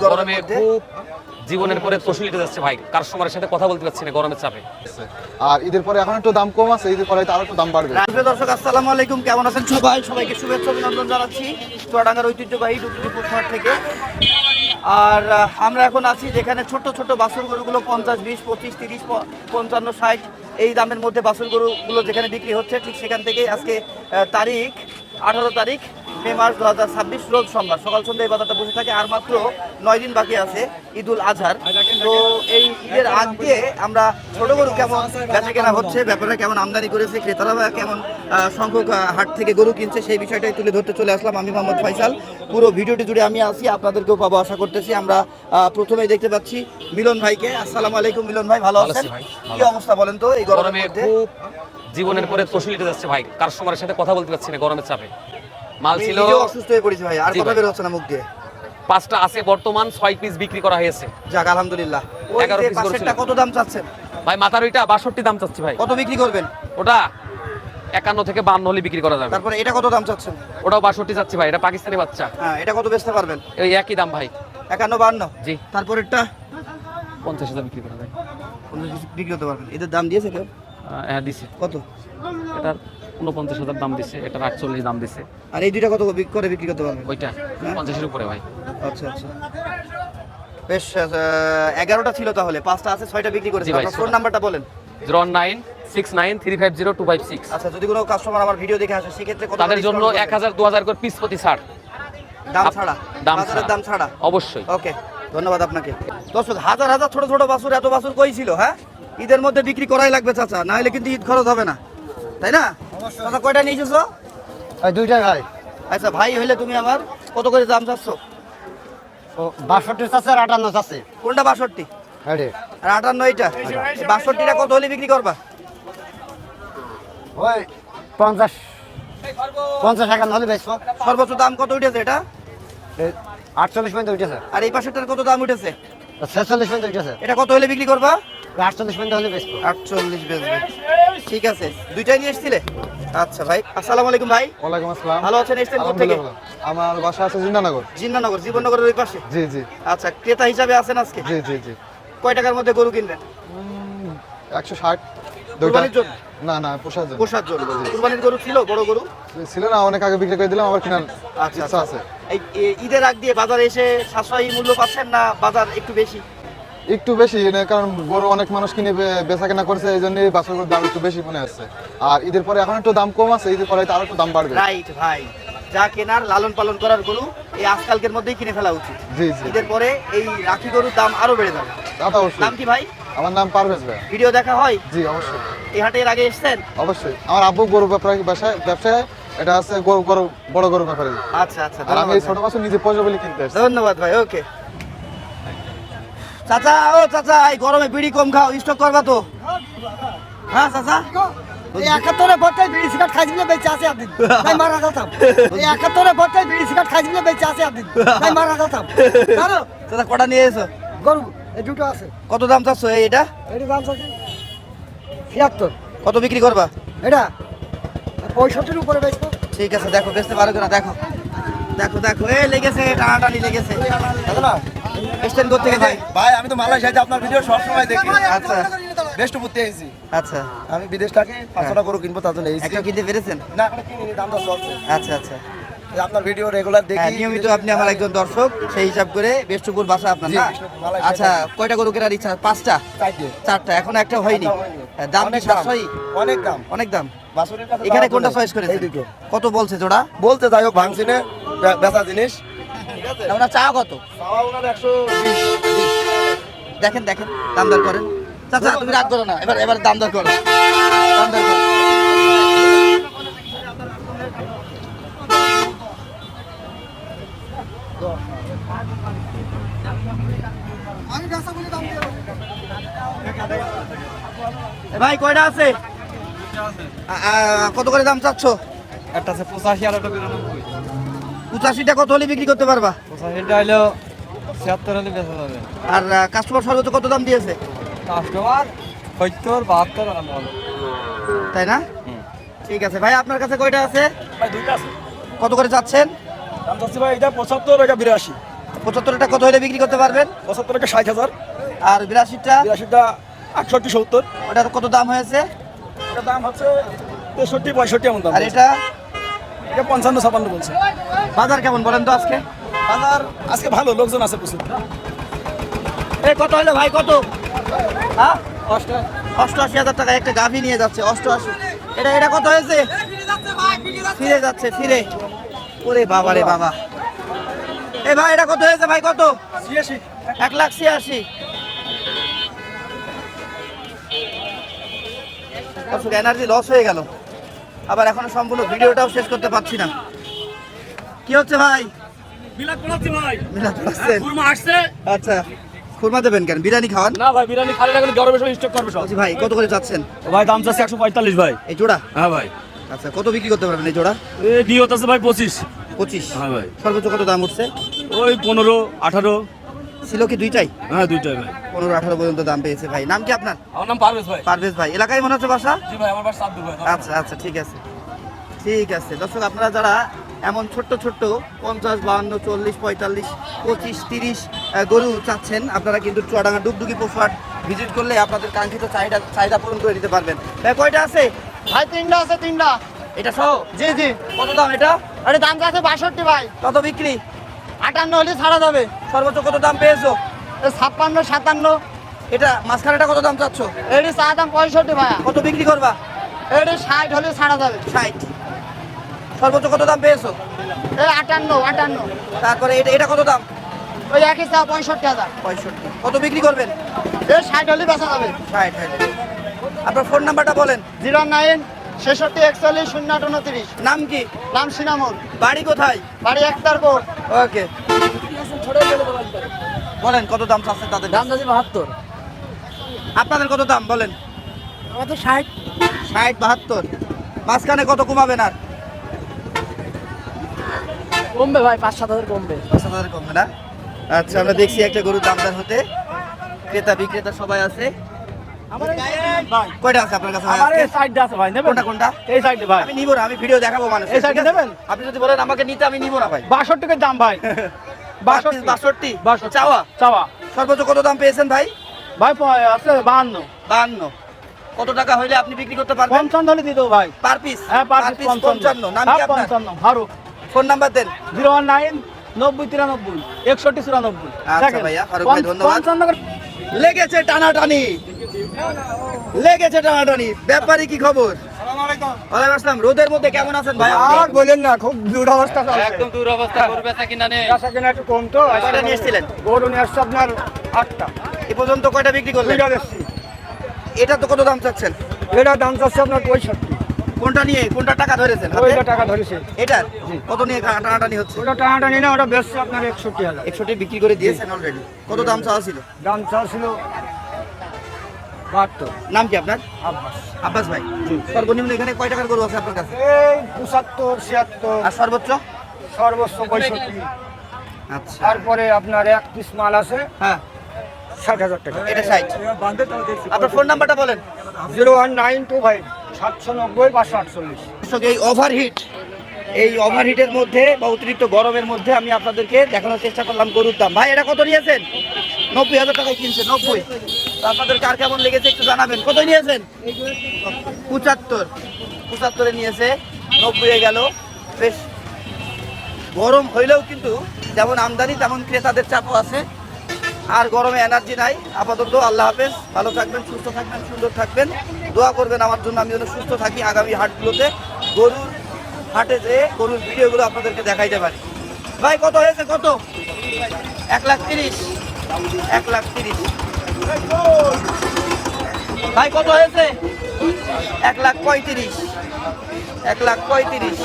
গরমে খুব জীবনের পরে তসলিতে যাচ্ছে ভাই, কাস্টমারের সাথে কথা বলতে পারছি না গরমের চাপে। আর ঈদের পরে এখন একটু দাম কম আছে, ঈদের পরে আরো একটু দাম বাড়বে। প্রিয় দর্শক আসসালামু আলাইকুম, কেমন আছেন সবাই? সবাইকে শুভেচ্ছা অভিনন্দন জানাচ্ছি চুয়াডাঙ্গার ঐতিহ্যবাহী ডুগডুগি হাট থেকে। আর আমরা এখন আছি যেখানে ছোট ছোট বাছুর গরুগুলো 50, 20, 25, 30, 55, 60 এই দামের মধ্যে বাছুর গরুগুলো যেখানে বিক্রি হচ্ছে, ঠিক সেখান থেকেই আজকে তারিখ 18 তারিখ মে মাস 2026 রোজ সোমবার সকাল সন্ধ্যা এই বাজারটা বসে থাকে। আর মাত্র 9 দিন বাকি আছে ঈদুল আজহার। তো এই ঈদের আগে আমরা ছোট গরু কেমন বেচা কেনা হচ্ছে, ব্যাপারে কেমন আমদানি করেছে, ক্রেতারা কেমন সংখ্যক হাট থেকে গরু কিনছে, সেই বিষয়টাই তুলে ধরতে চলে আসলাম আমি মোহাম্মদ ফয়সাল। পুরো ভিডিওটি জুড়ে আমি আছি, আপনাদেরকেও পাবো আশা করতেছি। আমরা প্রথমেই দেখতে পাচ্ছি মিলন ভাইকে। আসসালামু আলাইকুম মিলন ভাই, ভালো আছেন? কি অবস্থা বলেন তো এই গরমে? খুব জীবনের পরে তসলিতে যাচ্ছে ভাই, কাস্টমারের সাথে কথা বলতে পারছি না গরমের চাপে। মাল ছিল অসুস্থ হয়ে পড়েছে ভাই, আর কথা বের হচ্ছে না মুখ দিয়ে। 5টা আছে বর্তমান, 6 পিস বিক্রি করা হয়েছে। যাক আলহামদুলিল্লাহ। 11 পিস গরু ছিল। কত দাম চাচ্ছেন ভাই? মাথার ওইটা 62 দাম চাচ্ছি ভাই। কত বিক্রি করবেন? ওটা 51 থেকে 52 হলে বিক্রি করা যাবে। তারপরে এটা কত দাম চাচ্ছেন? ওটাও 62 চাচ্ছি ভাই, এটা পাকিস্তানি বাচ্চা। হ্যাঁ, এটা কত বেচতে পারবেন? এই একই দাম ভাই, 51, 52। জি। তারপরেরটা 50,000 বিক্রি করা যায়। বিক্রি করতে পারবেন। এদের দাম দিয়েছে কেউ? হ্যাঁ দিছে। কত? এটার 49,000 দাম দিছে, এটার 48 দাম দিছে। আর এই দুইটা কত করে বিক্রি করতে পারবেন? ওইটা 50 এর উপরে ভাই। আচ্ছা আচ্ছা, বেশ। 11টা ছিল, তাহলে 5টা আছে, 6টা বিক্রি করেছেন। আপনার ফোন নাম্বারটা বলেন। 0969350 আচ্ছা, যদি কোনো কাস্টমার আমার ভিডিও দেখে আসে সেক্ষেত্রে কত? তাদের জন্য 1000 2000 করে পিস প্রতি ছাড়। দাম ছাড়া? বাজারের দাম ছাড়া অবশ্যই। ওকে, ধন্যবাদ আপনাকে। দর্শক, হাজার হাজার ছোট ছোট বাছুর, এত বাছুর কই ছিল? হ্যাঁ, ঈদের মধ্যে বিক্রি করাই লাগবে চাচা, না হলে কিন্তু ঈদ খরচ হবে না, তাই না? চাচা কয়টা নিয়ে এসেছো? দুইটা ভাই। আচ্ছা ভাই হইলে তুমি আমার কত করে দাম চাচ্ছ? 62 আছে আর 58 আছে। কোনটা 62? আরে আর 58 এইটা? 62টা কত হলে বিক্রি করবা? ওই 50 51 হলে বেচবো। সর্বোচ্চ দাম কত উঠেছে এটা? 48 পর্যন্ত উঠেছে। আর এই পাশেরটার কত দাম উঠেছে? 46 পর্যন্ত উঠেছে। এটা কত হলে বিক্রি করবা? 48 পর্যন্ত হলে বেচবো। 48 বেচবে। ঠিক আছে, দুইটাই নিয়ে এসেছিলে? আচ্ছা ভাই, আসসালামু আলাইকুম ভাই। ওয়ালাইকুম আসসালাম। ভালো আছেন? এসেছেন কোথা থেকে? আলহামদুলিল্লাহ। আমার বাসা আছে জিন্নানগর। জিন্নানগর, জীবননগরের ওই পাশে? জি জি আচ্ছা, ক্রেতা হিসাবে আছেন আজকে? জি জি জি। কয় টাকার মধ্যে গরু কিনবেন? 160 দুইটা। কুরবানির জন্য? না না, পোষার জন্য। পোষার জন্য। কুরবানির গরু ছিল, বড় গরু ছিল না, অনেক আগে বিক্রি করে দিলাম, আবার কেনার আচ্ছা ইচ্ছা আছে। এই ঈদের আগ দিয়ে বাজারে এসে সাশ্রয়ী মূল্য পাচ্ছেন না বাজার একটু বেশি? একটু বেশি, কারণ গরু অনেক মানুষ কিনে বেচা কেনা করছে, এই জন্য বাছুরের দাম একটু বেশি মনে হচ্ছে। আর ঈদের পরে এখন একটু দাম কম আছে, ঈদের পরে আরো একটু দাম বাড়বে। রাইট ভাই, যা কেনার লালন পালন করার গরু এই আজকালকের মধ্যেই কিনে ফেলা উচিত। জি জি। ঈদের পরে এই রাখি গরুর দাম আরো বেড়ে যাবে। তা তো অবশ্যই। নাম কি ভাই? আমার নাম পারভেজ ভাই। ভিডিও দেখা হয়? জি অবশ্যই। এই হাটে এর আগে এসেছেন? অবশ্যই। আমার আব্বু গরু ব্যবসায়, এটা আছে গরু বড় গরু ব্যাপারে। আচ্ছা আচ্ছা, আর আমি এই ছোট বাছুর নিজে পোষবো বলে কিনতে আসছি। ধন্যবাদ ভাই। ওকে চাচা, ও চাচা, এই গরমে বিড়ি কম খাও, স্টক করবা তো? হ্যাঁ চাচা, এই 71 বটে বিড়ি সিগারেট খাইছিলে বেঁচে আছে একদিন। তাই মারা যেতাম। এই 71 বটে বিড়ি সিগারেট খাইছিলে বেঁচে আছে একদিন। তাই মারা যেতাম। জানো? চাচা কটা নিয়ে এসো? গরু এই দুটো আছে। কত দাম চাচ্ছ এটা? এর দাম আছে 76। কত বিক্রি করবা? এটা 65 এর উপরে বেচবো। ঠিক আছে, দেখো বেচতে পারো কিনা দেখো। দেখো দেখো, এই লেগেছে, টানাটানি লেগেছে। এসছেন কোথা থেকে ভাই? ভাই আমি তো মালয়েশিয়াতে আপনার ভিডিও সব সময় দেখি। আচ্ছা বেস্ট বুঝতে এসেছি। আচ্ছা, আমি বিদেশ থাকি, 500টা গরু কিনবো তার জন্য এসেছি। একটা কিনতে পেরেছেন? না এখন কিনিনি, দাম দর চলছে। আচ্ছা আচ্ছা, এই আপনার ভিডিও রেগুলার হ্যাঁ, দেখি। নিয়মিত আপনি আমার একজন দর্শক, সেই হিসাব করে বেষ্টপুর বাসা আপনার জি, না? বিষ্ণুপুর, মালয়েশিয়া। আচ্ছা, কয়টা গরু কেনার ইচ্ছা? 5টা? চাইতে 4টা, এখন একটা হয়নি। দাম কি অনেক দাম, সাশ্রয়ী? অনেক দাম। অনেক দাম। বাছুরের কাছে এখানে দাম কোনটা বলে। চয়েস করেছেন? এই দুটো। কত বলছে জোড়া? বলতে যাই হোক ভাঙছি না, বেচা জিনিস। ওনার চা কত? চাওয়া ওনার 120। দেখেন দেখেন, দাম দর করেন। চাচা তুমি রাগ করো না, এবার দাম দর করো, দাম দর করো। ভাই কয়টা আছে? কত করে দাম চাচ্ছ? একটা আছে 85 আর একটা 92। 85টা কত হলে বিক্রি করতে পারবা? 85টা হলো 76 হলে বেচা যাবে। আর কাস্টমার সর্বোচ্চ কত দাম দিয়েছে? কাস্টমার 70 72 আর বলো। তাই না? ঠিক আছে ভাই, আপনার কাছে কয়টা আছে? ভাই দুইটা আছে। কত করে চাচ্ছেন? দাম চাচ্ছি ভাই, এটা 75, এটা 82। 75টা কত হলে বিক্রি করতে পারবেন? 75 60,000, আর 82টা 82টা 68 70, ওটার কত দাম হয়েছে? এটার দাম হচ্ছে 63 65 এমন দাম। আর এটা এটা 55 56 বলছে। বাজার কেমন বলেন তো আজকে? বাজার আজকে ভালো, লোকজন আছে প্রচুর। এই কত হলো ভাই, কত? হ্যাঁ 88,000 টাকা একটা গাভী নিয়ে যাচ্ছে। 88, এটা কত হয়েছে? ফিরে যাচ্ছে, ফিরে। ওরে বাবা রে বাবা। এ ভাই এটা কত হয়েছে ভাই, কত? 86, 1,86,000। দর্শক এনার্জি লস হয়ে গেল, আবার এখনো সম্পূর্ণ ভিডিওটাও শেষ করতে পারছি না। কি হচ্ছে ভাই? বিলাত বলাচ্ছি ভাই। মিলাদ পাচ্ছেন? কুরমা আসছে? আচ্ছা, খুরমা দেবেন কেন? বিরিয়ানি খাওয়ান? না ভাই, বিরিয়ানি খালি এখন গরমে সব স্টক করবে সব। বলছি ভাই কত করে যাচ্ছেন ভাই দাম চাচ্ছে 145 ভাই। এই জোড়া? হ্যাঁ ভাই। আচ্ছা, কত বিক্রি করতে পারবেন এই জোড়া? এ নিয়ত আছে ভাই 25। 25। হ্যাঁ ভাই। সর্বোচ্চ কত দাম উঠছে? ওই 15 18। ছিল কি দুইটাই? হ্যাঁ দুইটাই ভাই। 15-18 পর্যন্ত দাম পেয়েছে ভাই। নাম কি আপনার? আমার নাম পারভেজ ভাই। পারভেজ ভাই। এলাকায় মনে হচ্ছে বাসা? জি ভাই, আমার বাসা সাদ্দু ভাই। আচ্ছা আচ্ছা, ঠিক আছে ঠিক আছে। দর্শক আপনারা যারা এমন ছোট্ট ছোট্ট 50 52 40 45 25 30 গরু চাচ্ছেন, আপনারা কিন্তু চুয়াডাঙ্গা ডুগডুগি পশুহাট ভিজিট করলে আপনাদের কাঙ্ক্ষিত চাহিদা পূরণ করে দিতে পারবেন। ভাই কয়টা আছে? ভাই তিনটা আছে, তিনটা। এটা সহ? জি জি। কত দাম এটা? আরে দাম আছে 62 ভাই। কত বিক্রি? 58 হলে ছাড়া যাবে। সর্বোচ্চ কত দাম পেয়েছো? 56 57। এটা মাঝখানেটা কত দাম চাচ্ছ? এটি চা দাম 65 ভাই। কত বিক্রি করবা? এটি 60 হলে ছাড়া যাবে। 60। সর্বোচ্চ কত দাম পেয়েছো? এই 58। তারপরে এটা কত দাম? ওই একই চা 65,000। 65। কত বিক্রি করবেন? এই 60 হলে বেচা যাবে। 60। আপনার ফোন নাম্বারটা বলেন। 09 66 41 08 29। নাম কি? নাম সিনামুল। বাড়ি কোথায়? বাড়ি একতারপুর। ওকে, বলেন কত দাম চাচ্ছে তাদের? দাম যাচ্ছে 72। আপনাদের কত দাম বলেন? আমাদের 60। 60 72। মাঝখানে কত কমাবেন আর? কমবে ভাই, 5-7 কমবে। 5,000 কমবে না? আচ্ছা, আমরা দেখছি একটা গরুর দামদার হতে ক্রেতা বিক্রেতা সবাই আছে। কয়টা আছে আপনার কাছে ভাই আমার আজকে? এই সাইডে আছে ভাই, নেবেন? কোনটা কোনটা? এই সাইডে ভাই। আমি নিব না, আমি ভিডিও দেখাবো মানুষ। এই সাইডে নেবেন? আপনি যদি বলেন আমাকে নিতে, আমি নিব না ভাই। 62 টাকার দাম ভাই। 62 62 চাওয়া। চাওয়া সর্বোচ্চ কত দাম পেয়েছেন ভাই? ভাই আছে 52। 52। কত টাকা হইলে আপনি বিক্রি করতে পারবেন? 55 হলে দিয়ে দেবো ভাই। Per piece? হ্যাঁ পার পিস 55। নাম কি আপনার? 55 ফারুক। ফোন নাম্বার দেন। 019 90 93 61 94। আচ্ছা ভাইয়া, ফারুক ভাই ধন্যবাদ। লেগেছে টানাটানি, লেগেছে টানাটানি। ব্যাপারী কি খবর? ওয়ালাইকুম আসসালাম। রোদের মধ্যে কেমন আছেন ভাই আপনি? আর বলেন না, খুব দুরবস্থা চলছে। একদম দুরবস্থা, গরু বেচা কিনা নেই। আশা কিনা একটু কম তো। কয়টা নিয়ে এসেছিলেন? গরু নিয়ে আসছে আপনার 8টা। এ পর্যন্ত কয়টা বিক্রি করলেন? 2টা বেশি। এটা তো কত দাম চাচ্ছেন? এটা দাম চাচ্ছে আপনার 65। কোনটা নিয়ে কোনটা টাকা ধরেছেন হাতে? ওইটা টাকা ধরেছে। এটার কত নিয়ে টানাটানি হচ্ছে? ওটা টানাটানি না, ওটা বেচছে আপনার 61,000। 61 বিক্রি করে দিয়েছেন অলরেডি। কত দাম চাওয়া ছিল? দাম চাওয়া ছিল 72। নাম কি আপনার? আব্বাস। আব্বাস ভাই। সর্বনিম্ন এখানে কয় টাকার গরু আছে আপনার কাছে? এই 75 76 আর সর্বোচ্চ? সর্বোচ্চ 65। আচ্ছা, তারপরে আপনার এক পিস মাল আছে হ্যাঁ 60,000 টাকা। এটা 60। আপনার ফোন নাম্বারটা বলেন। 01925 790 548। দর্শক, এই ওভারহিটের মধ্যে বা অতিরিক্ত গরমের মধ্যে আমি আপনাদেরকে দেখানোর চেষ্টা করলাম গরুর দাম। ভাই এটা কত নিয়েছেন? 90,000 টাকায় কিনছে। 90। তো আপনাদের কার কেমন লেগেছে একটু জানাবেন। কত নিয়েছেন? 75 নিয়েছে। 90 গেল। বেশ গরম হইলেও কিন্তু যেমন আমদানি তেমন ক্রেতাদের চাপও আছে। আর গরমে এনার্জি নাই। আপাতত আল্লাহ হাফেজ, ভালো থাকবেন, সুস্থ থাকবেন, সুন্দর থাকবেন। দোয়া করবেন আমার জন্য, আমি যেন সুস্থ থাকি। আগামী হাটগুলোতে গরুর হাটে যেয়ে গরুর ভিডিওগুলো আপনাদেরকে দেখাইতে পারি। ভাই কত হয়েছে? কত? 1,30,000। 1,30,000। ভাই কত হয়েছে? 1,35,000। 1,35,000।